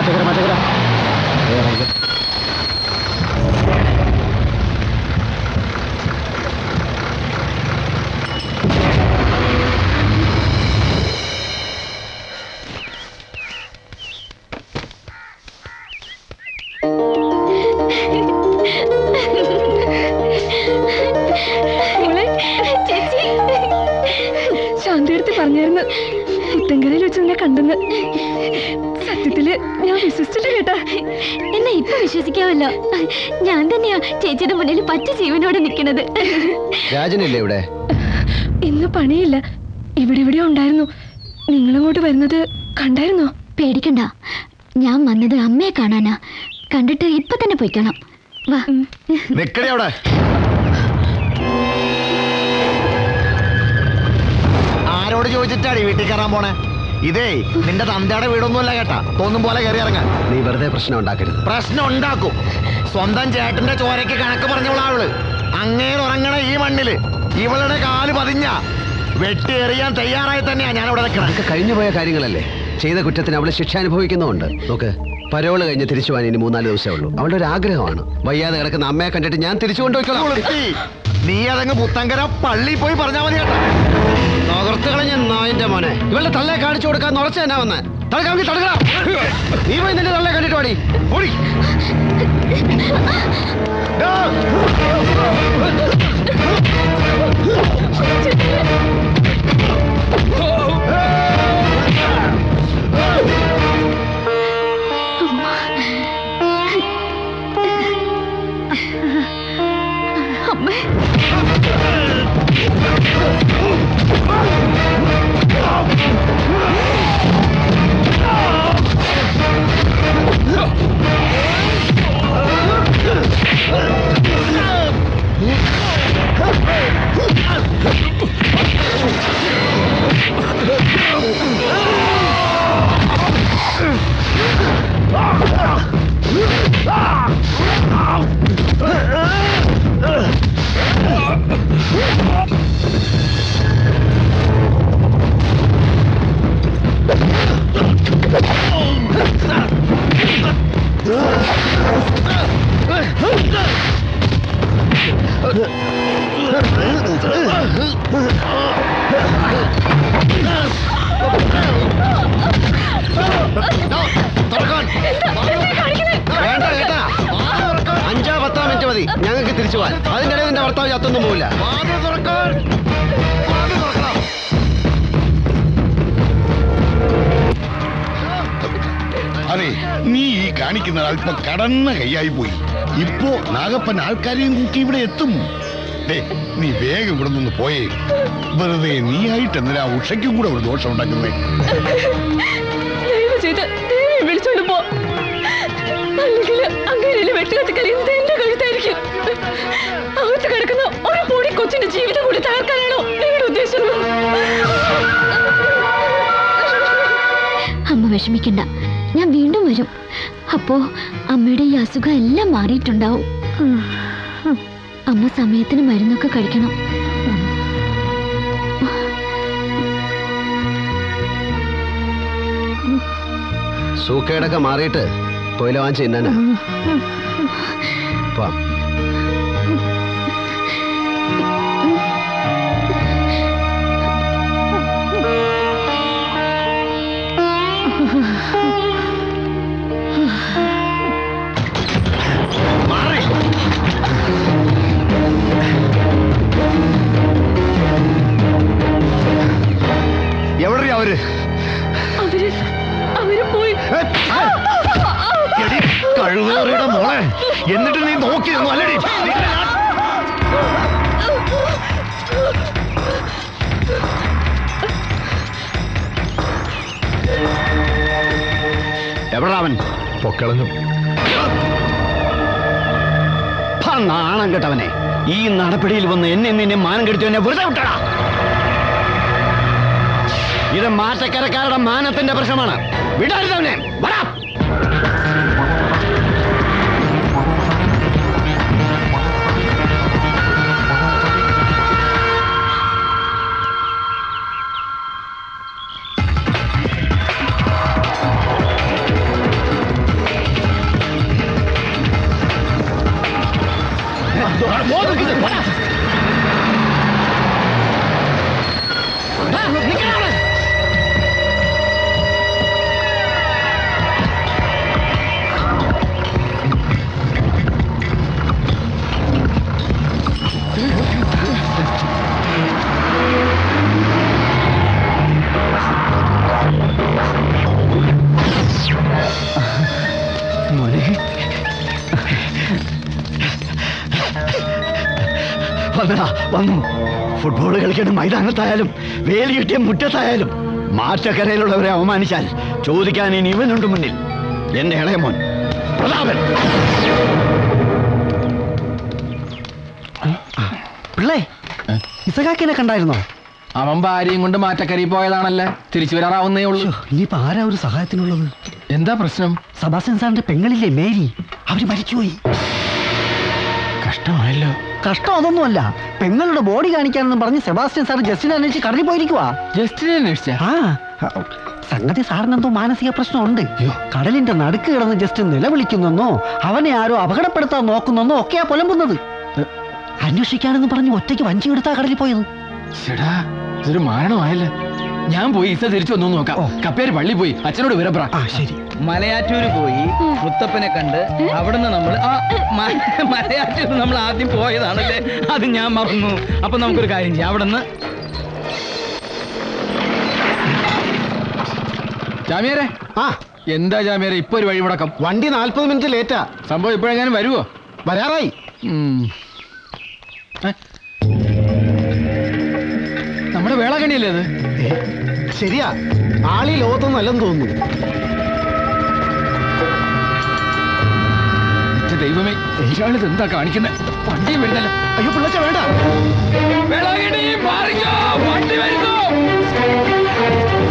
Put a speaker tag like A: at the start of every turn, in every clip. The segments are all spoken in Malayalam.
A: മാറ്റക്കര
B: ശാന്തിയെടുത്ത് പറഞ്ഞായിരുന്നു പുത്തൻകരയിൽ വെച്ച് നിന്നെ കണ്ടെന്ന്. സത്യത്തില് ഞാൻ വിശ്വസിച്ചില്ല കേട്ടാ.
C: എന്നെ ഇപ്പൊ വിശ്വസിക്കാമല്ലോ. ഞാൻ തന്നെയാ ചേച്ചിയുടെ മുന്നിൽ പച്ച ജീവനോടെ നിൽക്കുന്നത്.
A: രാജനില്ലേ ഇവിടെ?
B: ഇന്ന് പണിയില്ല, ഇവിടെ ഉണ്ടായിരുന്നു. നിങ്ങളങ്ങോട്ട് വരുന്നത് കണ്ടായിരുന്നോ?
C: പേടിക്കണ്ട, ഞാൻ വന്നത് അമ്മയെ കാണാനാ. കണ്ടിട്ട് ഇപ്പൊ തന്നെ പോയിക്കണം. വാ.
A: അവിടെ ആരോട് ചോദിച്ചിട്ടാടി വീട്ടിൽ കയറാൻ പോണേ? ഇതേ നിന്റെ തന്തയുടെ വീടൊന്നുമല്ല കേട്ടാ, തോന്നും പോലെ കയറി ഇറങ്ങാൻ. നീ വെറുതെ പ്രശ്നം ഉണ്ടാക്കരുത്. പ്രശ്നം ഉണ്ടാക്കും. സ്വന്തം ചേട്ടന്റെ ചോരയ്ക്ക് കണക്ക് പറഞ്ഞോളാ അവള്. അങ്ങേര് ഉറങ്ങണ ഈ മണ്ണില് ഇവളുടെ കാല് പതിഞ്ഞ വെട്ടിയെറിയാൻ തയ്യാറായി തന്നെയാ ഞാൻ അവിടെ നിൽക്കണം. കഴിഞ്ഞു പോയ കാര്യങ്ങളല്ലേ. ചെയ്ത കുറ്റത്തിന് അവള് ശിക്ഷ അനുഭവിക്കുന്നുണ്ട്. നോക്ക്, പരോള് കഴിഞ്ഞ് തിരിച്ചു പോകാൻ ഇനി 3-4 ദിവസമേ ഉള്ളൂ. അവളുടെ ഒരു ആഗ്രഹമാണ്. വയ്യാതെ കിടക്കുന്ന അമ്മയെ കണ്ടിട്ട് ഞാൻ തിരിച്ചു കൊണ്ടുപോയിക്കോളാം. നീ അതങ്ങ് പുത്തങ്കര പള്ളി പോയി പറഞ്ഞാൽ മതി കേട്ടോ. തകർത്ത് കളഞ്ഞ നായിന്റെ മോനെ, ഇവളുടെ തള്ളയെ കാണിച്ചു കൊടുക്കാൻ ഉറച്ച എന്നാ വന്ന് തടുക്കാമെങ്കിൽ തടുക്കണം. നീ പോയി നിന്റെ തള്ളയെ കണ്ടിട്ട് പാടി ഓടി. അഞ്ചോ 10 മിനിറ്റ് മതി ഞങ്ങൾക്ക് തിരിച്ചു പോവാൻ. അതിൻ്റെ ഇടയിൽ നിന്റെ ഭർത്താവ് ചത്തൊന്നും പോവില്ല.
D: അതെ, നീ ഈ കാണിക്കുന്നത് അല്പം കടന്ന കൈയായി പോയി. ഇപ്പോ നാഗപ്പൻ ആൾക്കാരെയും കൂട്ടി ഇവിടെ എത്തും. നീ വേഗം ഇവിടെ നിന്ന് പോയേ. വെറുതെ നീ ആയിട്ട് എന്തിനാ ഉഷയ്ക്കും കൂടെ ഒരു ദോഷം ഉണ്ടാക്കുന്നേ?
B: വിളിച്ചോണ്ട് പോ, അല്ലെങ്കിൽ അങ്ങനെ വെട്ടുകത്തിക്കരിയുന്നത് എന്റെ കഴുത്തായിരിക്കും. അകത്ത് കിടക്കുന്ന ഒരു പൊടി കൊച്ചിന്റെ ജീവിതം കൂടി തകർക്കാനാണോ നിങ്ങളുടെ ഉദ്ദേശം?
C: അമ്മ വിഷമിക്കണ്ട, ഞാൻ വീണ്ടും വരും. അപ്പോ അമ്മയുടെ ഈ അസുഖം എല്ലാം മാറിയിട്ടുണ്ടാവും. അമ്മ സമയത്തിന് മരുന്നൊക്കെ കഴിക്കണം.
A: സൂക്കേടൊക്കെ മാറിയിട്ട് പോയില വാങ്ങിച്ച് തിന്നാനാ. എവിടെയാ അവര്?
B: അവര് പോയി.
A: കഴിവേറിയുടെ മോളെ, എന്നിട്ട് നീ നോക്കി അല്ലടി. എവിടാ അവൻ? പൊക്കളഞ്ഞു. നാണം കേട്ടവനെ, ഈ നടപടിയിൽ വന്ന് എന്നെ മാനം കെടുത്തവനെ വെറുതെ വിട്ടടാ. ഇത് മാറ്റക്കരക്കാരുടെ മാനത്തിന്റെ പ്രശ്നമാണ്. വിടരുതവനെ. വരാ.
E: വന്നടാ, വന്നു. ഫുട്ബോൾ കളിക്കുന്ന മൈതാനത്തായാലും വേലി കിട്ടിയ മുറ്റത്തായാലും മാറ്റക്കരയിലുള്ളവരെ അവമാനിച്ചാൽ ചോദിക്കാൻ ഇനി ഇവനുണ്ട് മുന്നിൽ. എന്റെ ഇളയമോൻ പ്രതാപൻ. പിള്ളേ, ഇസഹാക്കിനെ കണ്ടായിരുന്നോ?
F: അവൻ ഭാര്യയും കൊണ്ട് മാറ്റക്കരി പോയതാണല്ലേ, തിരിച്ചു വരാറാവുന്നേ ഉള്ളൂ.
E: ഇനിയിപ്പോ ആരാ ഒരു സഹായത്തിനുള്ളത്?
F: എന്താ പ്രശ്നം?
E: സബാസ്റ്റ്യൻ സാറിന്റെ പെങ്ങളില്ലേ മേരി, അവര് മരിച്ചുപോയി.
F: കഷ്ടമായല്ലോ.
E: കഷ്ടം അതൊന്നുമല്ല, പെങ്ങളുടെ ബോഡി കാണിക്കാനെന്ന് പറഞ്ഞ് സെബാസ്റ്റ്യൻ സാർ ജസ്റ്റിനെ അന്വേഷിച്ച് കടലിൽ പോയിരിക്കുവാ.
F: ജസ്റ്റിനെ അന്വേഷിച്ച?
E: ആ, സംഗതി സാറിനെന്തോ മാനസിക പ്രശ്നമുണ്ട്. കടലിന്റെ നടുക്ക് കിടന്ന് ജസ്റ്റ് നിലവിളിക്കുന്നെന്നോ അവനെ ആരോ അപകടപ്പെടുത്താൻ നോക്കുന്നെന്നോ ഒക്കെയാ പുലമ്പുന്നത്. അന്വേഷിക്കാനെന്ന് പറഞ്ഞ് ഒറ്റയ്ക്ക് വഞ്ചി എടുത്താ കടലിൽ പോയത്.
F: ചേടാ, ഇതൊരു മാരണമായല്ലേ. ഞാൻ പോയി ഇസ തിരിച്ചു വന്നു നോക്കാം. കപ്പേര് പള്ളി പോയി അച്ഛനോട് വിവരപ്ര.
E: ശരി.
G: മലയാറ്റൂര് പോയി മുത്തപ്പനെ കണ്ട് അവിടുന്ന് നമ്മൾ മലയാറ്റൂർ നമ്മൾ ആദ്യം പോയതാണല്ലേ, അത് ഞാൻ മറന്നു. അപ്പൊ നമുക്കൊരു കാര്യം ചെയ്യാം, അവിടുന്ന്
F: ജാമ്യാരെ. എന്താ ജാമ്യാരെ ഇപ്പൊ ഒരു വഴിമുടക്കം?
A: വണ്ടി 40 മിനിറ്റ് ലേറ്റാ.
F: സംഭവം ഇപ്പോഴെങ്ങാനും വരുവോ?
A: വരാറായി.
F: നമ്മുടെ വേളാങ്കണ്ണിയല്ലേ അത്?
A: ശരിയാ, ആളീ ലോകത്തൊന്നും അല്ലെന്ന് തോന്നുന്നു.
F: ദൈവമേ, ഇയാളിത് എന്താ കാണിക്കുന്നത്? വണ്ടി വരുന്നല്ലോ.
A: അയ്യോ പിള്ളച്ച വേണ്ട.
F: വേളാങ്കണ്ണി മാറിക്കോ, വണ്ടി വരുന്നു.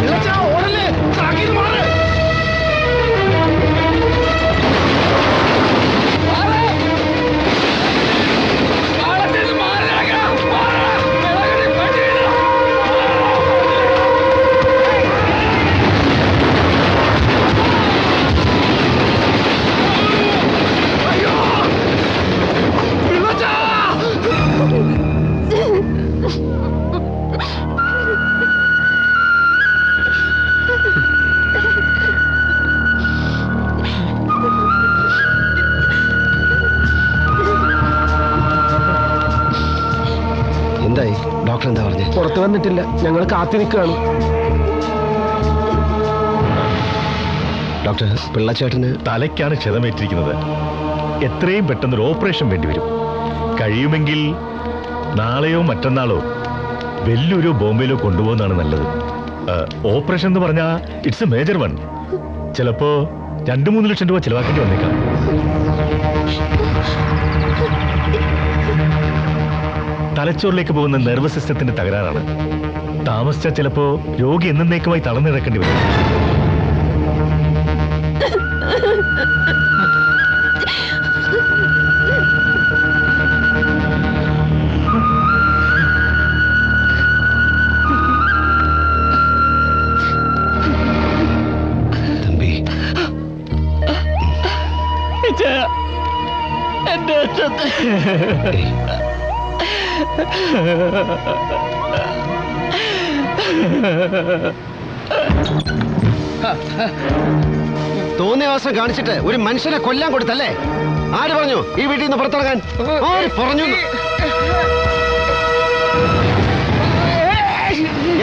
A: പിള്ളച്ചാ, ഓടല്ലേ, ട്രാക്കിൽ മാറ്. എന്തായി? ഡോക്ടർ എന്താ പറഞ്ഞു?
E: പുറത്തു വന്നിട്ടില്ല, ഞങ്ങൾ കാത്തു നിൽക്കുകയാണ്.
A: ഡോക്ടർ, പിള്ളച്ചേട്ടന്
H: തലയ്ക്കാണ് ക്ഷതമേറ്റിരിക്കുന്നത്. എത്രയും പെട്ടെന്നൊരു ഓപ്പറേഷൻ വേണ്ടിവരും. കഴിയുമെങ്കിൽ നാളെയോ മറ്റന്നാളോ വെല്ലൂരോ ബോംബെയിലോ കൊണ്ടുപോകുന്നതാണ് നല്ലത്. ഓപ്പറേഷൻ എന്ന് പറഞ്ഞാൽ ഇറ്റ്സ് എ മേജർ വൺ. ചിലപ്പോ 2-3 ലക്ഷം രൂപ ചിലവാക്കേണ്ടി വന്നേക്കാം. തലച്ചോറിലേക്ക് പോകുന്ന നെർവസ് സിസ്റ്റത്തിന്റെ തകരാറാണ്. താമസിച്ചാൽ ചിലപ്പോ രോഗി എന്നേക്കുമായി തളർന്നിടക്കേണ്ടി വരും.
A: തമ്പി,
F: എന്റെ അച്ഛത്തെ
A: തോന്നിയ അവസരം കാണിച്ചിട്ട് ഒരു മനുഷ്യനെ കൊല്ലാൻ കൊടുത്തല്ലേ? ആര് പറഞ്ഞു ഈ വീട്ടിൽ നിന്ന് പുറത്തിറങ്ങാൻ? ആര് പറഞ്ഞു?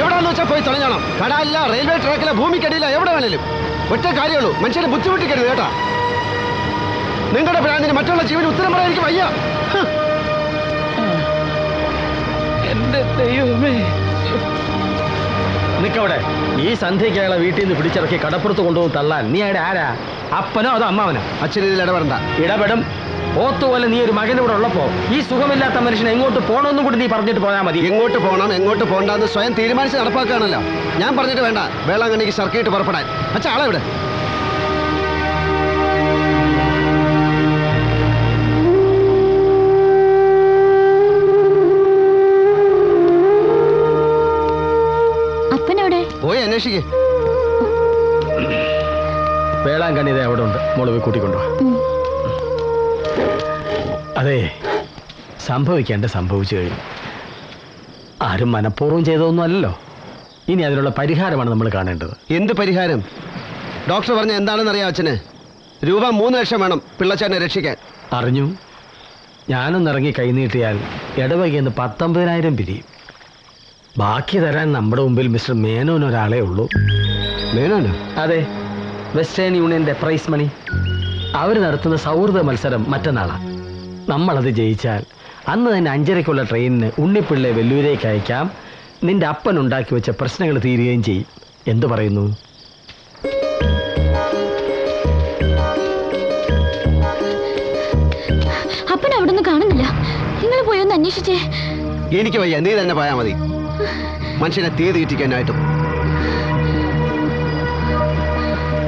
A: എവിടാന്ന് വെച്ചാൽ പോയി തുണഞ്ഞോണം. കടല്ല, റെയിൽവേ ട്രാക്കിലെ, ഭൂമിക്കടിയില, എവിടെ വേണേലും. ഒറ്റ കാര്യമുള്ളൂ, മനുഷ്യനെ ബുദ്ധിമുട്ടിക്കരുത് കേട്ടാ. നിങ്ങളുടെ ഭ്രാന്തിന് മറ്റുള്ള ജീവന് ഉത്തരം പറയാൻ എനിക്ക് വയ്യ.
G: എന്റെ ദൈവമേ. നിക്കവിടെ. ഈ സന്ധ്യയ്ക്ക് അയാളെ വീട്ടിൽ നിന്ന് പിടിച്ചിറക്കി കടപ്പുറത്ത് കൊണ്ടുപോകും തള്ളാൻ നീ അയാളുടെ ആരാ? അപ്പനോ അതോ അമ്മാവനോ?
A: അച്ഛൻ ഇതിൽ ഇടപെടണ്ട.
G: ഇടപെടും. ഓത്തുപോലെ നീ ഒരു മകൻ ഇവിടെ ഉള്ളപ്പോ ഈ സുഖമില്ലാത്ത മനുഷ്യനെ എങ്ങോട്ട് പോകണമെന്നും കൂടി നീ പറഞ്ഞിട്ട് പോയാൽ മതി.
A: എങ്ങോട്ട് പോകണം എങ്ങോട്ട് പോകണ്ടെന്ന് സ്വയം തീരുമാനിച്ച് നടപ്പാക്കുകയാണല്ലോ. ഞാൻ പറഞ്ഞിട്ട് വേണ്ട വേളാങ്കണ്ണിക്ക് സർക്കിട്ട് പുറപ്പെടാൻ. അച്ഛാ, ആളെ ഇവിടെ.
C: അപ്പനെവിടെ?
A: പോയി അന്വേഷിക്കേ.
G: വേളാങ്കണ്ണി ഇതേ അവിടെ ഉണ്ട്, മോള് പോയി കൂട്ടിക്കൊണ്ടുവാ. അതെ, സംഭവിക്കേണ്ട സംഭവിച്ചു കഴിഞ്ഞു. ആരും മനഃപൂർവ്വം ചെയ്തതൊന്നും അല്ലല്ലോ. ഇനി അതിനുള്ള പരിഹാരമാണ് നമ്മൾ കാണേണ്ടത്.
A: എന്ത് പരിഹാരം? ഡോക്ടർ പറഞ്ഞ എന്താണെന്ന് അറിയാം അച്ഛന്? രൂപ 3 ലക്ഷം വേണം പിള്ളച്ചാനെ രക്ഷിക്കാൻ.
G: അറിഞ്ഞു. ഞാനൊന്നിറങ്ങി കൈനീട്ടിയാൽ ഇടവകയെന്ന് 19,000 പിരിയും. ബാക്കി തരാൻ നമ്മുടെ മുമ്പിൽ മിസ്റ്റർ മേനോൻ ഒരാളേ ഉള്ളൂ.
A: മേനോനോ?
G: അതെ, വെസ്റ്റേൺ യൂണിയന്റെ പ്രൈസ് മണി. അവർ നടത്തുന്ന സൗഹൃദ മത്സരം മറ്റന്നാളാണ്. നമ്മളത് ജയിച്ചാൽ
E: അന്ന് തന്നെ 5:30-ക്കുള്ള ട്രെയിനിന് ഉണ്ണിപ്പിള്ളയെ വെല്ലൂരേക്ക് അയക്കാം. നിന്റെ അപ്പൻ ഉണ്ടാക്കി വെച്ച പ്രശ്നങ്ങൾ തീരുകയും ചെയ്യും. എന്തു പറയുന്നു?
C: അപ്പൻ അവിടെ നിന്ന് കാണുന്നില്ല. നിങ്ങൾ പോയി ഒന്ന് അന്വേഷിച്ചേ.
A: എനിക്ക് വയ്യ, നീ തന്നെ പോയാ മതി. മനുഷ്യനെ തീ തീറ്റിക്കാനായിട്ടും.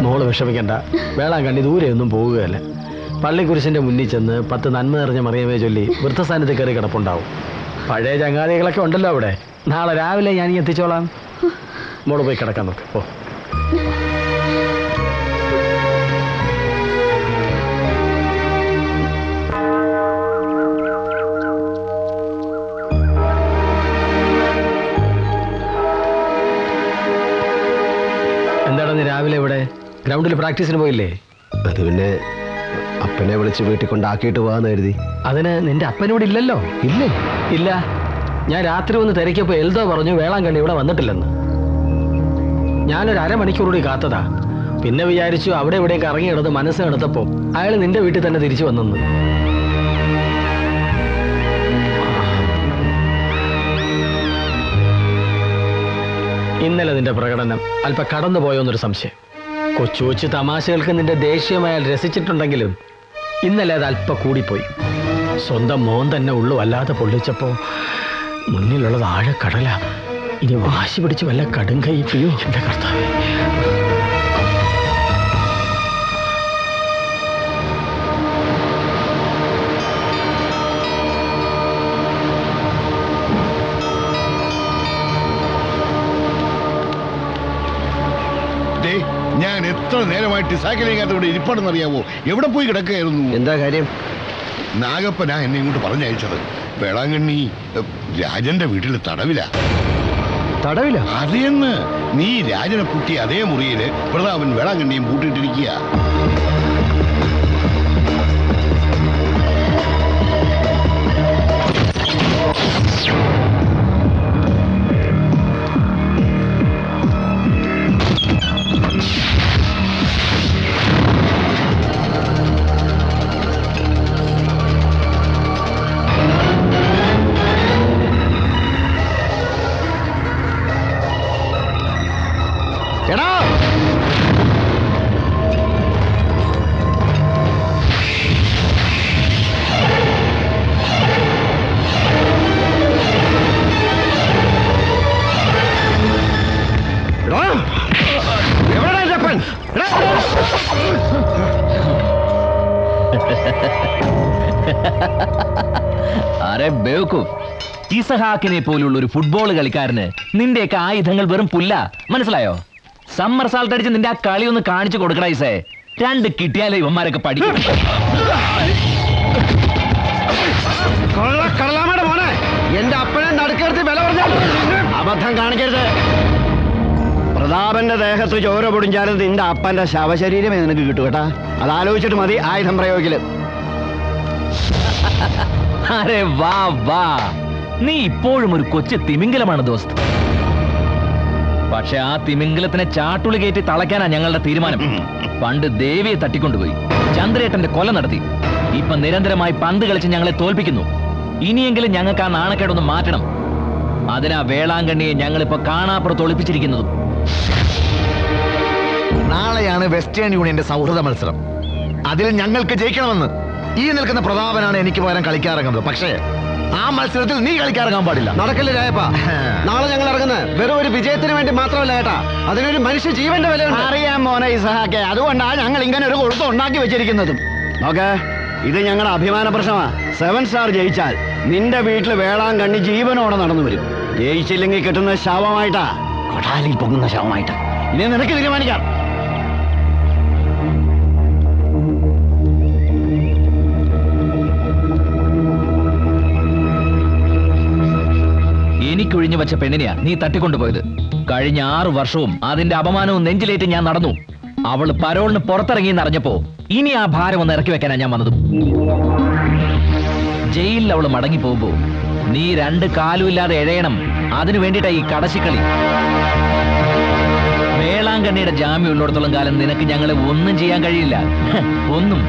E: മോള് വിഷമിക്കണ്ട. വേളാങ്കണ്ണി ദൂരെയൊന്നും പോവുകയല്ല. പള്ളിക്കുരിശിന്റെ മുന്നിൽ ചെന്ന് 10 നന്മ നിറഞ്ഞ മറിയമേ ചൊല്ലി വൃദ്ധസ്ഥാനത്ത് കയറി കിടപ്പുണ്ടാവും. പഴയ ചങ്ങാതികളൊക്കെ ഉണ്ടല്ലോ അവിടെ. നാളെ രാവിലെ ഞാൻ എത്തിച്ചോളാം. മോള് പോയി കിടക്കാൻ നോക്ക്. ഓ, എന്താണ് നീ രാവിലെ ഇവിടെ ഗ്രൗണ്ടിൽ പ്രാക്ടീസിന് പോയില്ലേ?
A: അത് പിന്നെ അപ്പനെ വിളിച്ച് വീട്ടിൽ കൊണ്ടാക്കിയിട്ട് പോകാന്ന് കരുതി.
E: അതിന് നിന്റെ അപ്പനോട് ഇല്ലല്ലോ.
A: ഇല്ലേ?
E: ഇല്ല. ഞാൻ രാത്രി ഒന്ന് തിരക്കിയപ്പോൾ എൽദോ പറഞ്ഞു വേളാങ്കണ്ണി ഇവിടെ വന്നിട്ടില്ലെന്ന്. ഞാനൊരു അരമണിക്കൂറുകൂടി കാത്തതാ. പിന്നെ വിചാരിച്ചു അവിടെ ഇവിടെയൊക്കെ ഇറങ്ങി കിടന്ന് മനസ്സ് എടുത്തപ്പോൾ അയാൾ നിന്റെ വീട്ടിൽ തന്നെ തിരിച്ചു വന്നെന്ന്. ഇന്നലെ നിന്റെ പ്രകടനം അല്പം കടന്നു പോയോന്നൊരു സംശയം. കൊച്ചു കൊച്ചു തമാശകൾക്ക് നിന്റെ ദേഷ്യമായാൽ രസിച്ചിട്ടുണ്ടെങ്കിലും ഇന്നലെ അത് അല്പം കൂടിപ്പോയി. സ്വന്തം മോൻ തന്നെ ഉള്ളു വല്ലാതെ പൊള്ളിച്ചപ്പോ മുന്നിലുള്ളത് ആഴക്കടല. ഇനി വാശി പിടിച്ച് വല്ല കടുങ്കൈ ചെയ്യോ എന്റെ കർത്താവേ.
D: ഞാൻ എത്ര നേരമായിട്ട് സൈക്കിളിനകത്ത് ഇവിടെ ഇരിപ്പാടെന്നറിയാവോ? എവിടെ പോയി കിടക്കുകയായിരുന്നു?
A: എന്താ കാര്യം?
D: നാഗപ്പനാ എന്നെ ഇങ്ങോട്ട് പറഞ്ഞയച്ചത്. വേളാങ്കണ്ണി രാജന്റെ വീട്ടിൽ തടവില.
A: തടവില?
D: അറിയെന്ന്. നീ രാജനെ പൂട്ടിയ അതേ മുറിയില് പ്രതാപൻ വേളാങ്കണ്ണിയും പൂട്ടിയിട്ടിരിക്കുക.
A: എടാ, എവിടെടാ എൻ്റെ അപ്പൻ? എടാ.
I: അരെ ബേവക്കൂഫ്, ഇസഹാക്കിനെ പോലുള്ള ഒരു ഫുട്ബോൾ കളിക്കാരന് നിന്റെയൊക്കെ ആയുധങ്ങൾ വെറും പുല്ല. മനസ്സിലായോ? സമ്മർ സാൾട്ട് അടിച്ച് നിന്റെ ആ കളി ഒന്ന് കാണിച്ചു കൊടുക്കടാ ഇസേ. 2 കിട്ടിയാലേ ഇവന്മാരൊക്കെ പഠിക്കും.
A: കടലാമയുടെ മോനെ, എന്റെ അപ്പനെ നടുക്കെടുത്ത് വില പറഞ്ഞാൽ അബദ്ധം കാണിക്കരുത്. പ്രതാപന്റെ ദേഹത്ത് ചോര പൊടിഞ്ഞാലും നിന്റെ അപ്പന്റെ ശവശരീരമേ നിനക്ക് കിട്ടും കേട്ടാ. അതാലോചിച്ചിട്ട് മതി ആയുധം പ്രയോഗിക്കല്.
I: അരെ വാ വാ, നീ ഇപ്പോഴും ഒരു കൊച്ചു തിമിംഗലമാണ് ദോസ്ത്. പക്ഷെ ആ തിമിംഗലത്തിനെ ചാട്ടുളി കയറ്റി തളയ്ക്കാനാ ഞങ്ങളുടെ തീരുമാനം. പണ്ട് ദേവിയെ തട്ടിക്കൊണ്ടുപോയി ചന്ദ്രേട്ടന്റെ കൊല നടത്തി. ഇപ്പൊ നിരന്തരമായി പന്ത് കളിച്ച് ഞങ്ങളെ തോൽപ്പിക്കുന്നു. ഇനിയെങ്കിലും ഞങ്ങൾക്ക് ആ നാണക്കേടൊന്ന് മാറ്റണം. അതിനാ വേളാങ്കണ്ണിയെ ഞങ്ങളിപ്പോ കാണാപ്പുറത്ത് ഒളിപ്പിച്ചിരിക്കുന്നതും.
A: നാളെയാണ് വെസ്റ്റേൺ യൂണിയന്റെ സൗഹൃദ മത്സരം. അതിൽ ഞങ്ങൾക്ക് ജയിക്കണമെന്ന് ഈ നിൽക്കുന്ന പ്രതാപനാണ് എനിക്ക് പകരം കളിക്കാറിറങ്ങുന്നത്. പക്ഷേ ആ മത്സരത്തിൽ നീ കളിക്കാറിറങ്ങാൻ പാടില്ല. നടക്കില്ല രായപ്പ. നാളെ ഞങ്ങൾ ഇറങ്ങുന്നത് വെറും ഒരു വിജയത്തിന് വേണ്ടി മാത്രമല്ല കേട്ടാ, അതിനൊരു മനുഷ്യ ജീവന്റെ വില അറിയാൻ മോനെ ഇസഹാക്കെ. അതുകൊണ്ടാണ് ഞങ്ങൾ ഇങ്ങനെ ഒരു കൊഴുത്ത് ഉണ്ടാക്കി വെച്ചിരിക്കുന്നതും. നോക്ക്, ഇത് ഞങ്ങളുടെ അഭിമാന പ്രശ്നമാ. 7 സ്റ്റാർ ജയിച്ചാൽ നിന്റെ വീട്ടിൽ വേളാങ്കണ്ണി ജീവനോടെ നടന്നു വരും. ജയിച്ചില്ലെങ്കിൽ കിട്ടുന്ന ശവമായിട്ടാ, കൊടാലിൽ പൊങ്ങുന്ന ശവമായിട്ടാ. ഇനി നിനക്ക് തീരുമാനിക്കാം.
I: എനിക്കൊഴിഞ്ഞു വച്ച പെണ്ണിനെയാ നീ തട്ടിക്കൊണ്ടുപോയത്. കഴിഞ്ഞ 6 വർഷവും അതിന്റെ അപമാനവും നെഞ്ചിലേറ്റ് ഞാൻ നടന്നു. അവള് പരോളിന് പുറത്തിറങ്ങിയെന്നറിഞ്ഞപ്പോ ഇനി ആ ഭാരം ഒന്ന് ഇറക്കി വെക്കാനാ ഞാൻ വന്നതും. ജയിലിൽ അവള് മടങ്ങി പോകുമ്പോ നീ 2 കാലുമില്ലാതെ എഴയണം. അതിനു വേണ്ടിയിട്ടാ ഈ കടശിക്കളി. വേളാങ്കണ്ണിയുടെ ജാമ്യം ഉള്ളിടത്തോളം കാലം നിനക്ക് ഞങ്ങളെ ഒന്നും ചെയ്യാൻ കഴിയില്ല. ഒന്നും.